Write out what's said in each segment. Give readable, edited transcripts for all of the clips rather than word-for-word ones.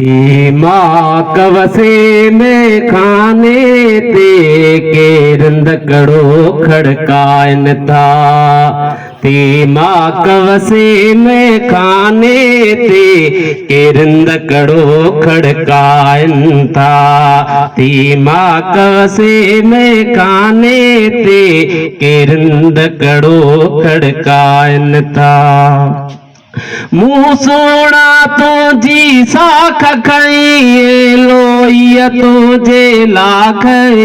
थी माँ कवसे में खाने ते केरंदकड़ो खड़कायन था। थी माँ कवसे में खाने ते केरंदकड़ो खड़कायन था। थी माँ कवसे में खाने ते केरंदकड़ो खड़कायन था। मुँह सोना तो जी साख खई लोई तुझे लाखई।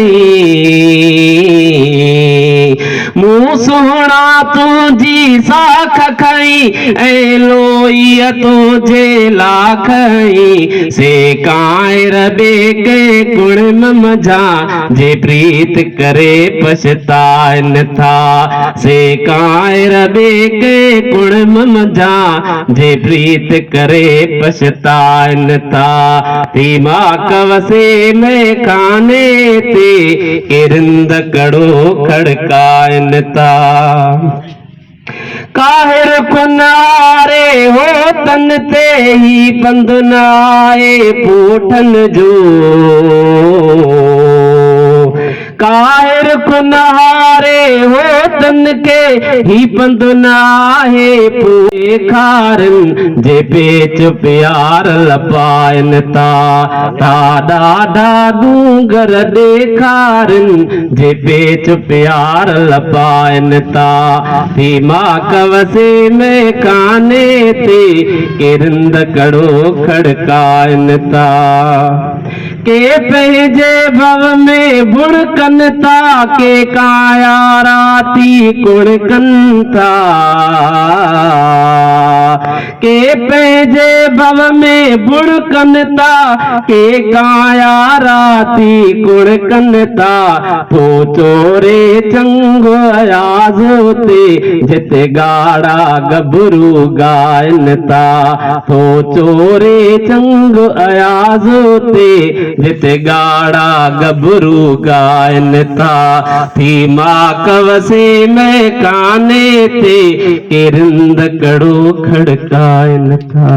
मुँह सोना तू जी साख खई लोई तुझे लाखई। से कायर बेके गुण मजा जे प्रीत करे पछतायन था। से कायर बेके गुण मजा जे प्रीत करे पछतायन था। थी माँ कवसे में खाने ते केरंदकड़ो खड़कायन था। काहिर कुनारे हो तन ते ही बंधनाए पूठन जो। काहिर कुनारे हो तन के ही बंधनाए पूरे खारन जे बेच प्यार लपायन था। ॾाढा डूंगर ॾेखारन जे बेच प्यार लपायन था। थी माँ कवसे में खाने ते केरंदकड़ो खड़कायन था। के पंहिंजे भव में बुड़कन था के काया राती कुड़कन था। के पंहिंजे भव में बुड़कन था के काया राती कुड़कन था। तो चोरे चंग आयाज़ ते जिते गाड़ा गबरू गायन था। तो चोरे चंग अयाज़ ते जिते गाड़ा गबरू गायन था। थी माँ कवसे में खाने ते केरंदकड़ो खड़कायन था।